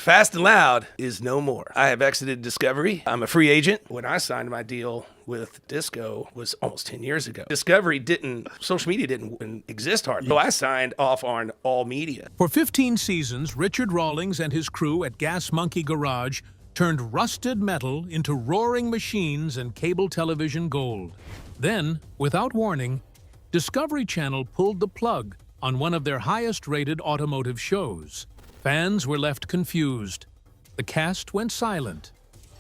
Fast and Loud is no more. I have exited Discovery. I'm a free agent. When I signed my deal with Disco was almost 10 years ago. Social media didn't exist hardly. So I signed off on all media. For 15 seasons, Richard Rawlings and his crew at Gas Monkey Garage turned rusted metal into roaring machines and cable television gold. Then, without warning, Discovery Channel pulled the plug on one of their highest-rated automotive shows. Fans were left confused. The cast went silent,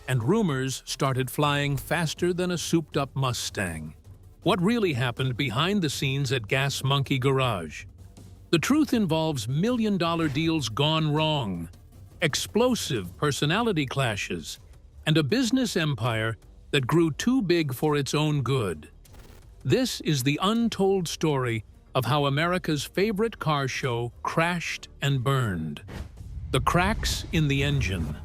and rumors started flying faster than a souped-up Mustang. What really happened behind the scenes at Gas Monkey Garage? The truth involves million-dollar deals gone wrong, explosive personality clashes, and a business empire that grew too big for its own good. This is the untold story of how America's favorite car show crashed and burned. The cracks in the engine.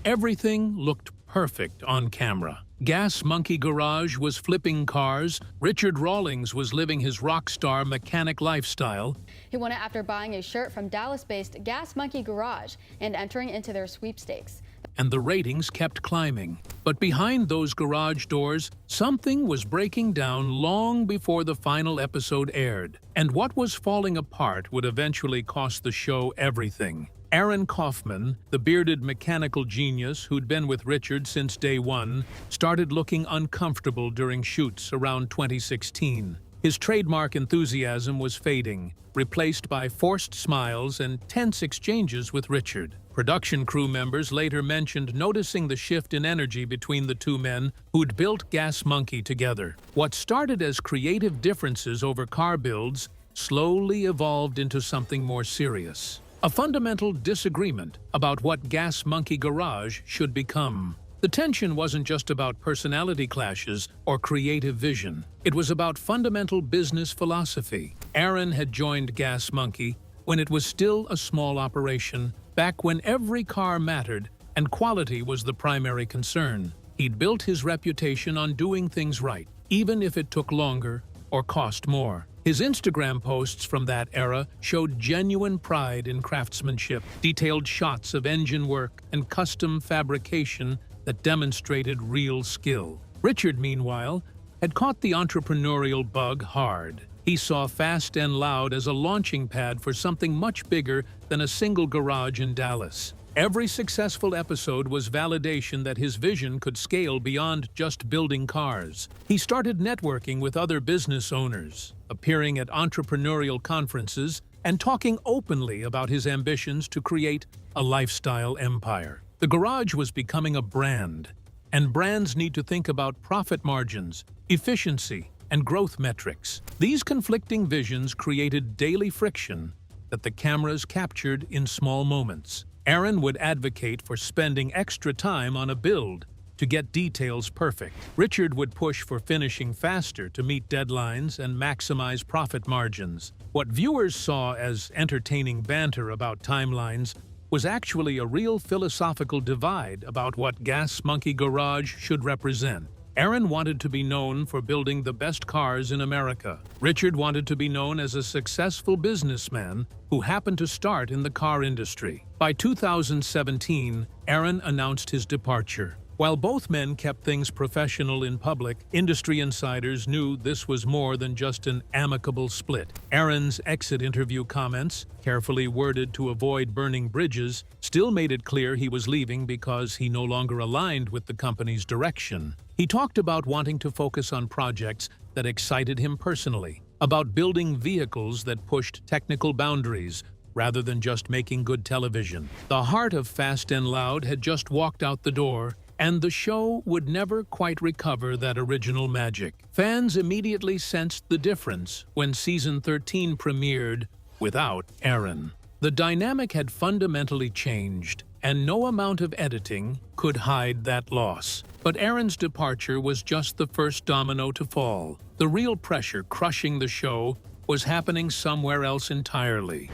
Everything looked perfect on camera. Gas Monkey Garage was flipping cars. Richard Rawlings was living his rock star mechanic lifestyle. He won it after buying a shirt from Dallas-based Gas Monkey Garage and entering into their sweepstakes. And the ratings kept climbing. But behind those garage doors, something was breaking down long before the final episode aired. And what was falling apart would eventually cost the show everything. Aaron Kaufman, the bearded mechanical genius who'd been with Richard since day one, started looking uncomfortable during shoots around 2016. His trademark enthusiasm was fading, replaced by forced smiles and tense exchanges with Richard. Production crew members later mentioned noticing the shift in energy between the two men who'd built Gas Monkey together. What started as creative differences over car builds slowly evolved into something more serious. A fundamental disagreement about what Gas Monkey Garage should become. The tension wasn't just about personality clashes or creative vision. It was about fundamental business philosophy. Aaron had joined Gas Monkey when it was still a small operation, back when every car mattered and quality was the primary concern. He'd built his reputation on doing things right, even if it took longer or cost more. His Instagram posts from that era showed genuine pride in craftsmanship, detailed shots of engine work and custom fabrication that demonstrated real skill. Richard, meanwhile, had caught the entrepreneurial bug hard. He saw Fast and Loud as a launching pad for something much bigger than a single garage in Dallas. Every successful episode was validation that his vision could scale beyond just building cars. He started networking with other business owners, appearing at entrepreneurial conferences, and talking openly about his ambitions to create a lifestyle empire. The garage was becoming a brand, and brands need to think about profit margins, efficiency, and growth metrics. These conflicting visions created daily friction that the cameras captured in small moments. Aaron would advocate for spending extra time on a build to get details perfect. Richard would push for finishing faster to meet deadlines and maximize profit margins. What viewers saw as entertaining banter about timelines was actually a real philosophical divide about what Gas Monkey Garage should represent. Aaron wanted to be known for building the best cars in America. Richard wanted to be known as a successful businessman who happened to start in the car industry. By 2017, Aaron announced his departure. While both men kept things professional in public, industry insiders knew this was more than just an amicable split. Aaron's exit interview comments, carefully worded to avoid burning bridges, still made it clear he was leaving because he no longer aligned with the company's direction. He talked about wanting to focus on projects that excited him personally, about building vehicles that pushed technical boundaries, rather than just making good television. The heart of Fast and Loud had just walked out the door, and the show would never quite recover that original magic. Fans immediately sensed the difference when season 13 premiered without Aaron. The dynamic had fundamentally changed, and no amount of editing could hide that loss. But Aaron's departure was just the first domino to fall. The real pressure crushing the show was happening somewhere else entirely.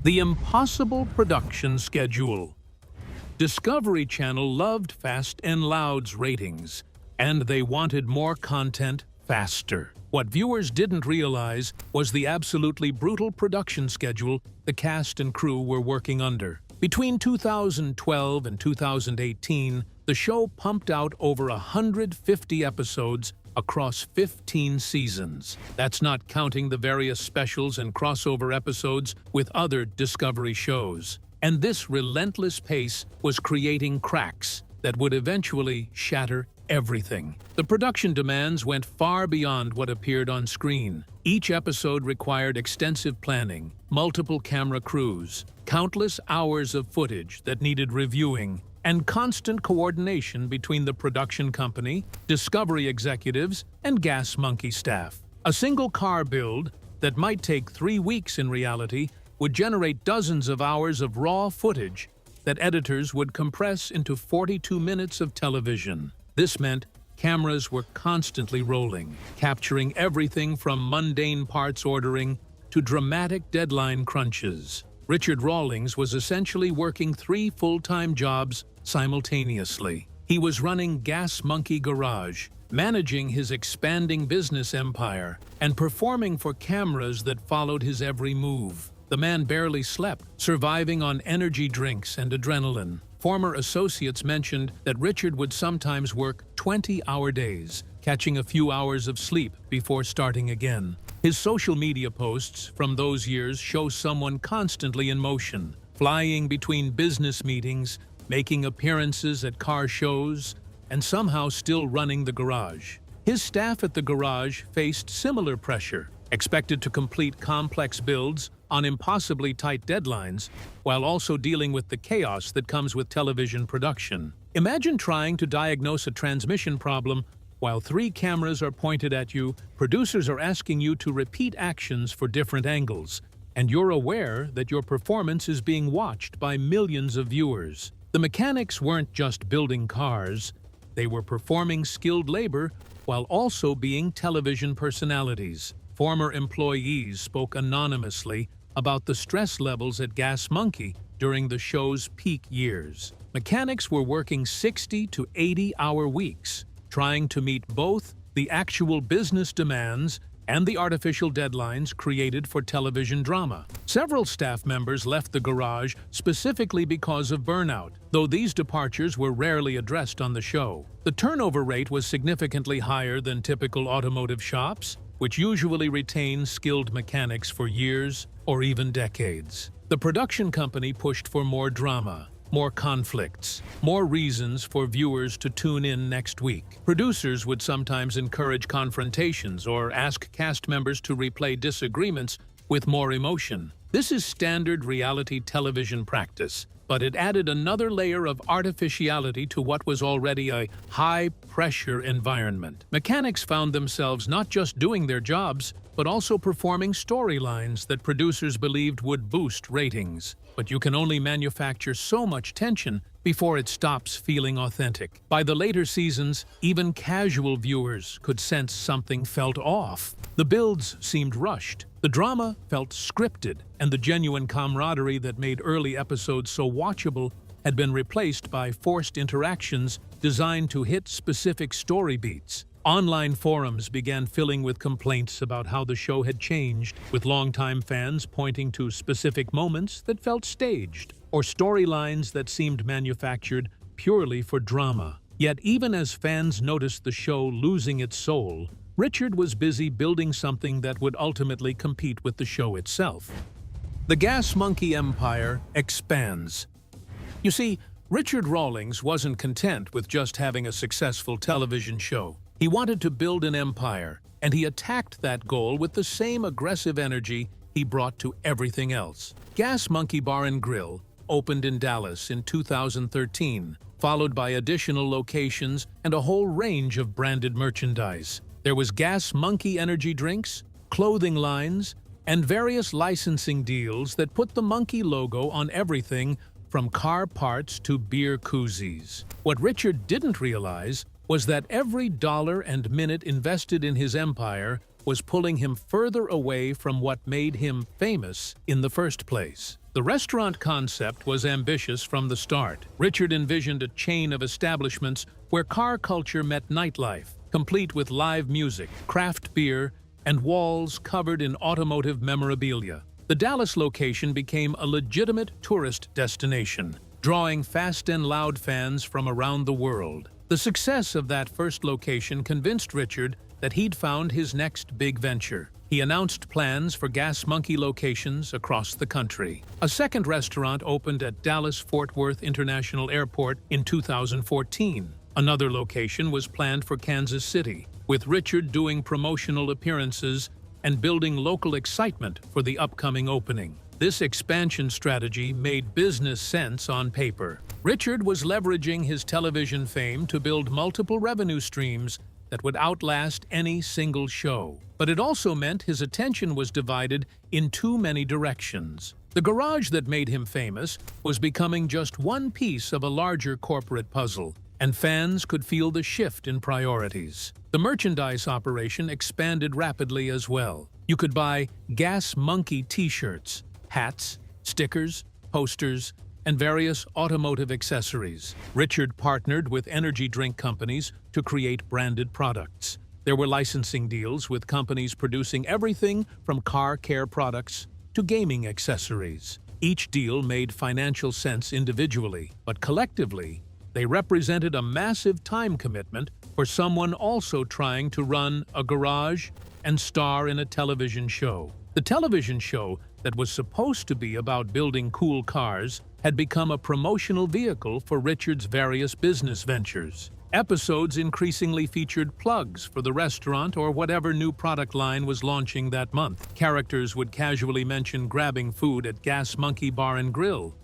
The impossible production schedule. Discovery Channel loved Fast and Loud's ratings, and they wanted more content faster. What viewers didn't realize was the absolutely brutal production schedule the cast and crew were working under. Between 2012 and 2018, the show pumped out over 150 episodes across 15 seasons. That's not counting the various specials and crossover episodes with other Discovery shows. And this relentless pace was creating cracks that would eventually shatter everything. The production demands went far beyond what appeared on screen. Each episode required extensive planning, multiple camera crews, countless hours of footage that needed reviewing, and constant coordination between the production company, Discovery executives, and Gas Monkey staff. A single car build that might take 3 weeks in reality would generate dozens of hours of raw footage that editors would compress into 42 minutes of television. This meant cameras were constantly rolling, capturing everything from mundane parts ordering to dramatic deadline crunches. Richard Rawlings was essentially working 3 full-time jobs simultaneously. He was running Gas Monkey Garage, managing his expanding business empire, and performing for cameras that followed his every move. The man barely slept, surviving on energy drinks and adrenaline. Former associates mentioned that Richard would sometimes work 20-hour days, catching a few hours of sleep before starting again. His social media posts from those years show someone constantly in motion, flying between business meetings, making appearances at car shows, and somehow still running the garage. His staff at the garage faced similar pressure, expected to complete complex builds on impossibly tight deadlines, while also dealing with the chaos that comes with television production. Imagine trying to diagnose a transmission problem while 3 cameras are pointed at you, producers are asking you to repeat actions for different angles, and you're aware that your performance is being watched by millions of viewers. The mechanics weren't just building cars, they were performing skilled labor while also being television personalities. Former employees spoke anonymously about the stress levels at Gas Monkey during the show's peak years. Mechanics were working 60 to 80-hour weeks, trying to meet both the actual business demands and the artificial deadlines created for television drama. Several staff members left the garage specifically because of burnout, though these departures were rarely addressed on the show. The turnover rate was significantly higher than typical automotive shops, which usually retain skilled mechanics for years or even decades. The production company pushed for more drama, more conflicts, more reasons for viewers to tune in next week. Producers would sometimes encourage confrontations or ask cast members to replay disagreements with more emotion. This is standard reality television practice, but it added another layer of artificiality to what was already a high-pressure environment. Mechanics found themselves not just doing their jobs, but also performing storylines that producers believed would boost ratings. But you can only manufacture so much tension before it stops feeling authentic. By the later seasons, even casual viewers could sense something felt off. The builds seemed rushed, the drama felt scripted, and the genuine camaraderie that made early episodes so watchable had been replaced by forced interactions designed to hit specific story beats. Online forums began filling with complaints about how the show had changed, with longtime fans pointing to specific moments that felt staged, or storylines that seemed manufactured purely for drama. Yet even as fans noticed the show losing its soul, Richard was busy building something that would ultimately compete with the show itself. The Gas Monkey empire expands. You see, Richard Rawlings wasn't content with just having a successful television show. He wanted to build an empire, and he attacked that goal with the same aggressive energy he brought to everything else. Gas Monkey Bar and Grill opened in Dallas in 2013, followed by additional locations and a whole range of branded merchandise. There was Gas Monkey energy drinks, clothing lines, and various licensing deals that put the monkey logo on everything from car parts to beer koozies. What Richard didn't realize was that every dollar and minute invested in his empire was pulling him further away from what made him famous in the first place. The restaurant concept was ambitious from the start. Richard envisioned a chain of establishments where car culture met nightlife, complete with live music, craft beer, and walls covered in automotive memorabilia. The Dallas location became a legitimate tourist destination, drawing Fast and Loud fans from around the world. The success of that first location convinced Richard that he'd found his next big venture. He announced plans for Gas Monkey locations across the country. A second restaurant opened at Dallas-Fort Worth International Airport in 2014. Another location was planned for Kansas City, with Richard doing promotional appearances and building local excitement for the upcoming opening. This expansion strategy made business sense on paper. Richard was leveraging his television fame to build multiple revenue streams that would outlast any single show. But it also meant his attention was divided in too many directions. The garage that made him famous was becoming just one piece of a larger corporate puzzle, and fans could feel the shift in priorities. The merchandise operation expanded rapidly as well. You could buy Gas Monkey t-shirts, hats, stickers, posters, and various automotive accessories. Richard partnered with energy drink companies to create branded products. There were licensing deals with companies producing everything from car care products to gaming accessories. Each deal made financial sense individually, but collectively, they represented a massive time commitment for someone also trying to run a garage and star in a television show. The television show that was supposed to be about building cool cars had become a promotional vehicle for Richard's various business ventures. Episodes increasingly featured plugs for the restaurant or whatever new product line was launching that month. Characters would casually mention grabbing food at Gas Monkey Bar and Grill,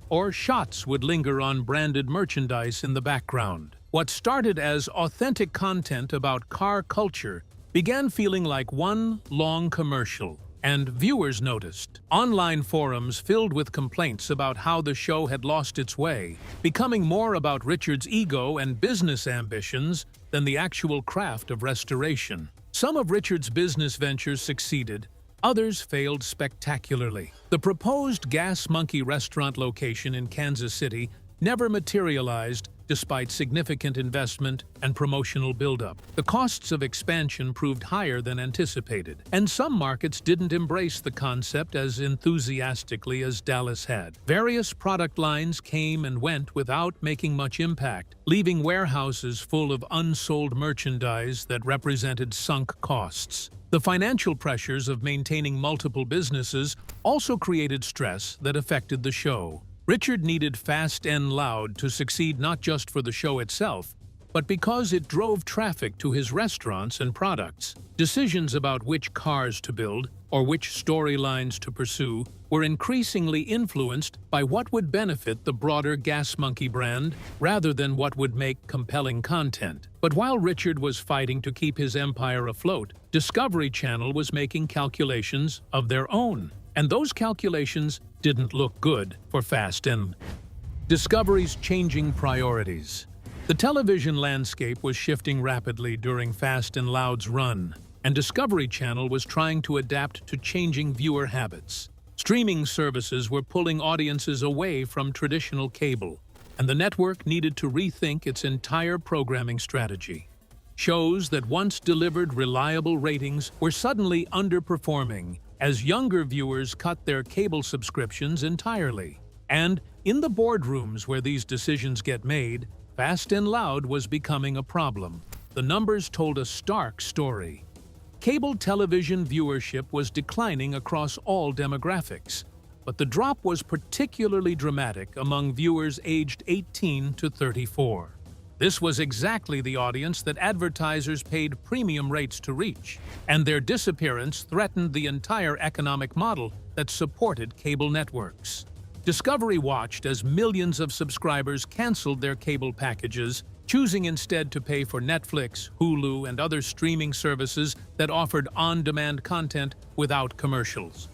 or shots would linger on branded merchandise in the background. What started as authentic content about car culture began feeling like one long commercial, and viewers noticed. Online forums filled with complaints about how the show had lost its way, becoming more about Richard's ego and business ambitions than the actual craft of restoration. Some of Richard's business ventures succeeded, others failed spectacularly. The proposed Gas Monkey restaurant location in Kansas City never materialized despite significant investment and promotional buildup. The costs of expansion proved higher than anticipated, and some markets didn't embrace the concept as enthusiastically as Dallas had. Various product lines came and went without making much impact, leaving warehouses full of unsold merchandise that represented sunk costs. The financial pressures of maintaining multiple businesses also created stress that affected the show. Richard needed Fast and Loud to succeed not just for the show itself, but because it drove traffic to his restaurants and products. Decisions about which cars to build or which storylines to pursue were increasingly influenced by what would benefit the broader Gas Monkey brand rather than what would make compelling content. But while Richard was fighting to keep his empire afloat, Discovery Channel was making calculations of their own. And those calculations didn't look good for Fast and Discovery's changing priorities. The television landscape was shifting rapidly during Fast and Loud's run, and Discovery Channel was trying to adapt to changing viewer habits. Streaming services were pulling audiences away from traditional cable, and the network needed to rethink its entire programming strategy. Shows that once delivered reliable ratings were suddenly underperforming as younger viewers cut their cable subscriptions entirely. And in the boardrooms where these decisions get made, Fast and Loud was becoming a problem. The numbers told a stark story. Cable television viewership was declining across all demographics, but the drop was particularly dramatic among viewers aged 18 to 34. This was exactly the audience that advertisers paid premium rates to reach, and their disappearance threatened the entire economic model that supported cable networks. Discovery watched as millions of subscribers canceled their cable packages, choosing instead to pay for Netflix, Hulu, and other streaming services that offered on-demand content without commercials.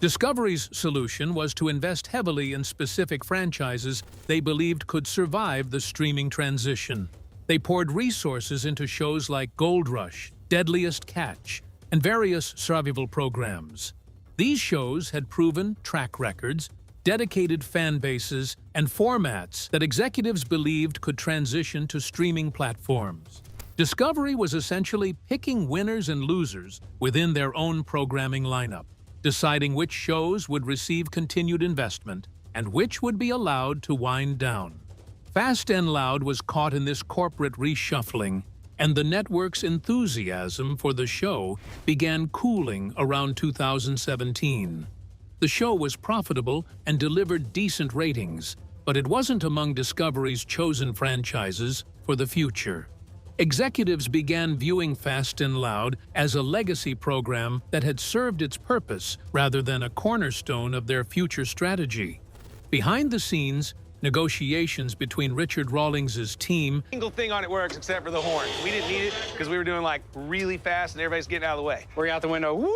Discovery's solution was to invest heavily in specific franchises they believed could survive the streaming transition. They poured resources into shows like Gold Rush, Deadliest Catch, and various survival programs. These shows had proven track records, dedicated fan bases, and formats that executives believed could transition to streaming platforms. Discovery was essentially picking winners and losers within their own programming lineup. deciding which shows would receive continued investment and which would be allowed to wind down. Fast and Loud was caught in this corporate reshuffling, and the network's enthusiasm for the show began cooling around 2017. The show was profitable and delivered decent ratings, but it wasn't among Discovery's chosen franchises for the future. Executives began viewing Fast and Loud as a legacy program that had served its purpose rather than a cornerstone of their future strategy. Behind the scenes, negotiations between Richard Rawlings' team Single thing on it works except for the horn. We didn't need it because we were doing like really fast and everybody's getting out of the way. We're out the window. Woo!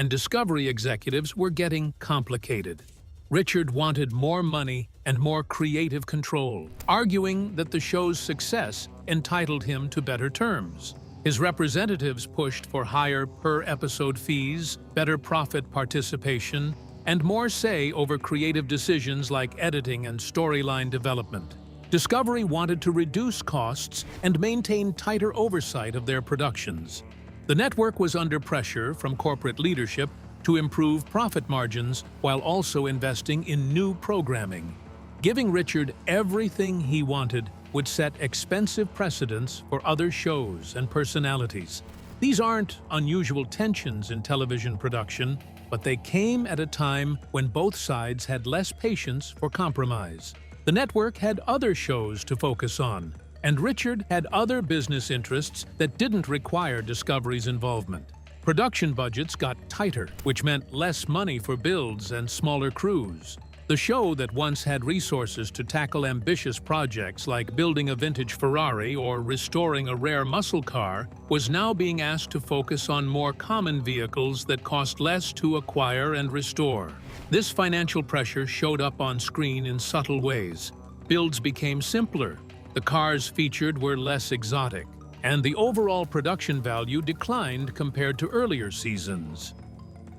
and Discovery executives were getting complicated. Richard wanted more money and more creative control, arguing that the show's success entitled him to better terms. His representatives pushed for higher per-episode fees, better profit participation, and more say over creative decisions like editing and storyline development. Discovery wanted to reduce costs and maintain tighter oversight of their productions. The network was under pressure from corporate leadership to improve profit margins while also investing in new programming. Giving Richard everything he wanted would set expensive precedents for other shows and personalities. These aren't unusual tensions in television production, but they came at a time when both sides had less patience for compromise. The network had other shows to focus on, and Richard had other business interests that didn't require Discovery's involvement. Production budgets got tighter, which meant less money for builds and smaller crews. The show that once had resources to tackle ambitious projects like building a vintage Ferrari or restoring a rare muscle car was now being asked to focus on more common vehicles that cost less to acquire and restore. This financial pressure showed up on screen in subtle ways. Builds became simpler, the cars featured were less exotic, and the overall production value declined compared to earlier seasons.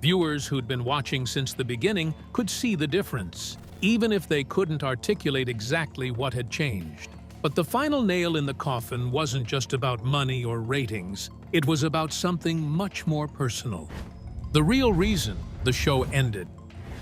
Viewers who'd been watching since the beginning could see the difference, even if they couldn't articulate exactly what had changed. But the final nail in the coffin wasn't just about money or ratings, it was about something much more personal. The real reason the show ended.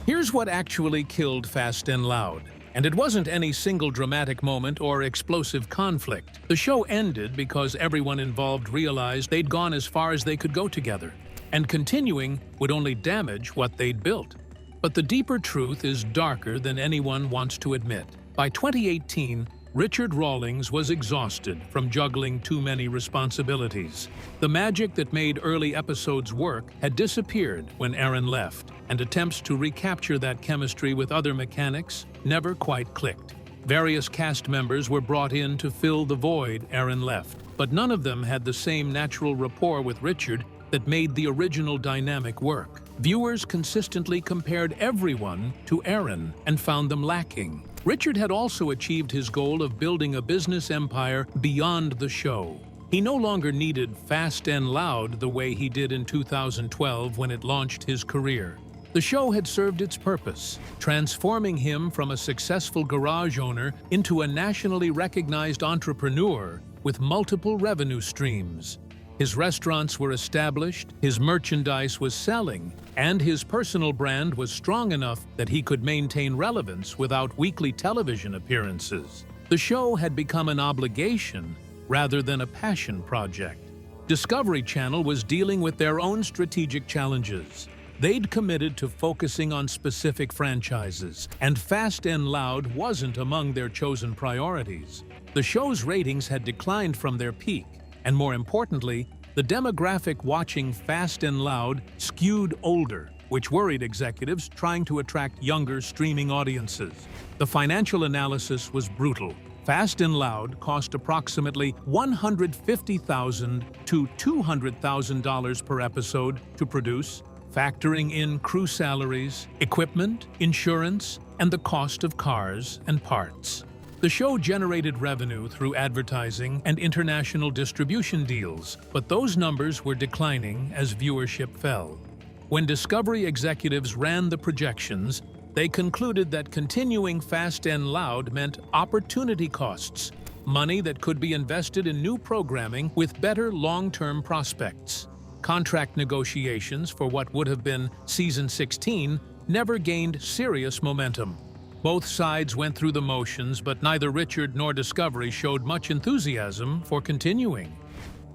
Here's what actually killed Fast and Loud. And it wasn't any single dramatic moment or explosive conflict. The show ended because everyone involved realized they'd gone as far as they could go together, and continuing would only damage what they'd built. But the deeper truth is darker than anyone wants to admit. By 2018, Richard Rawlings was exhausted from juggling too many responsibilities. The magic that made early episodes work had disappeared when Aaron left, and attempts to recapture that chemistry with other mechanics never quite clicked. Various cast members were brought in to fill the void Aaron left, but none of them had the same natural rapport with Richard that made the original dynamic work. Viewers consistently compared everyone to Aaron and found them lacking. Richard had also achieved his goal of building a business empire beyond the show. He no longer needed Fast and Loud the way he did in 2012 when it launched his career. The show had served its purpose, transforming him from a successful garage owner into a nationally recognized entrepreneur with multiple revenue streams. His restaurants were established, his merchandise was selling, and his personal brand was strong enough that he could maintain relevance without weekly television appearances. The show had become an obligation rather than a passion project. Discovery Channel was dealing with their own strategic challenges. They'd committed to focusing on specific franchises, and Fast and Loud wasn't among their chosen priorities. The show's ratings had declined from their peak, and more importantly, the demographic watching Fast and Loud skewed older, which worried executives trying to attract younger streaming audiences. The financial analysis was brutal. Fast and Loud cost approximately $150,000 to $200,000 per episode to produce, factoring in crew salaries, equipment, insurance, and the cost of cars and parts. The show generated revenue through advertising and international distribution deals, but those numbers were declining as viewership fell. When Discovery executives ran the projections, they concluded that continuing Fast and Loud meant opportunity costs, money that could be invested in new programming with better long-term prospects. Contract negotiations for what would have been season 16 never gained serious momentum. Both sides went through the motions, but neither Richard nor Discovery showed much enthusiasm for continuing.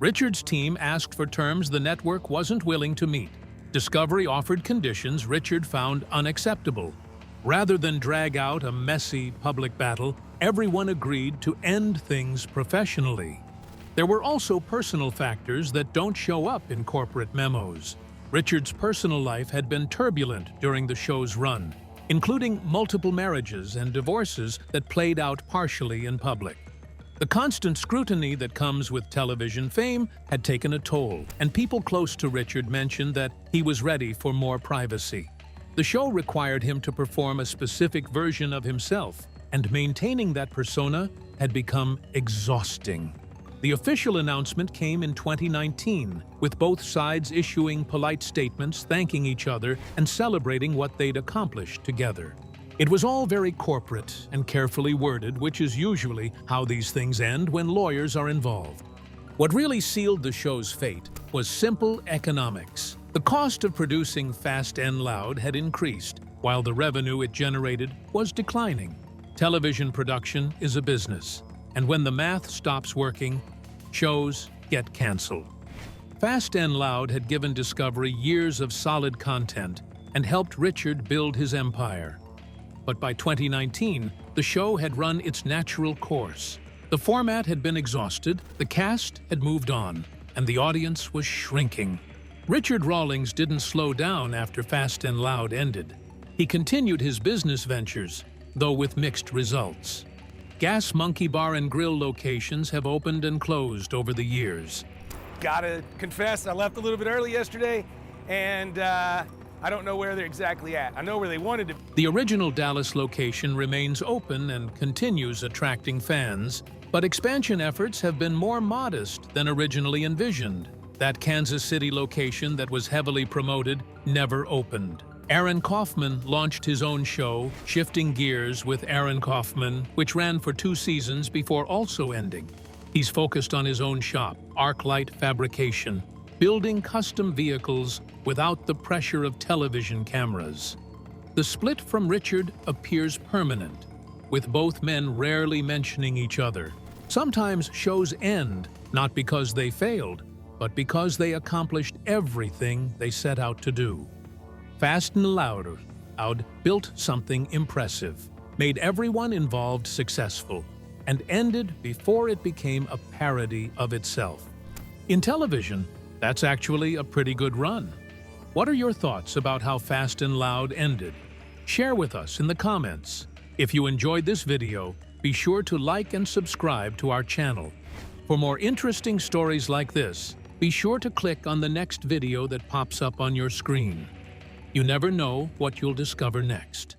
Richard's team asked for terms the network wasn't willing to meet. Discovery offered conditions Richard found unacceptable. Rather than drag out a messy public battle, everyone agreed to end things professionally. There were also personal factors that don't show up in corporate memos. Richard's personal life had been turbulent during the show's run, including multiple marriages and divorces that played out partially in public. The constant scrutiny that comes with television fame had taken a toll, and people close to Richard mentioned that he was ready for more privacy. The show required him to perform a specific version of himself, and maintaining that persona had become exhausting. The official announcement came in 2019, with both sides issuing polite statements thanking each other and celebrating what they'd accomplished together. It was all very corporate and carefully worded, which is usually how these things end when lawyers are involved. What really sealed the show's fate was simple economics. The cost of producing Fast and Loud had increased, while the revenue it generated was declining. Television production is a business, and when the math stops working, shows get canceled. Fast and Loud had given Discovery years of solid content and helped Richard build his empire. But by 2019, the show had run its natural course. The format had been exhausted, the cast had moved on, and the audience was shrinking. Richard Rawlings didn't slow down after Fast and Loud ended. He continued his business ventures, though with mixed results. Gas Monkey Bar and Grill locations have opened and closed over the years. Gotta confess, I left a little bit early yesterday, and I don't know where they're exactly at. I know where they wanted to. The original Dallas location remains open and continues attracting fans, but expansion efforts have been more modest than originally envisioned. That Kansas City location that was heavily promoted never opened. Aaron Kaufman launched his own show, Shifting Gears with Aaron Kaufman, which ran for 2 seasons before also ending. He's focused on his own shop, ArcLight Fabrication, building custom vehicles without the pressure of television cameras. The split from Richard appears permanent, with both men rarely mentioning each other. Sometimes shows end not because they failed, but because they accomplished everything they set out to do. Fast and Loud built something impressive, made everyone involved successful, and ended before it became a parody of itself. In television, that's actually a pretty good run. What are your thoughts about how Fast and Loud ended? Share with us in the comments. If you enjoyed this video, be sure to like and subscribe to our channel. For more interesting stories like this, be sure to click on the next video that pops up on your screen. You never know what you'll discover next.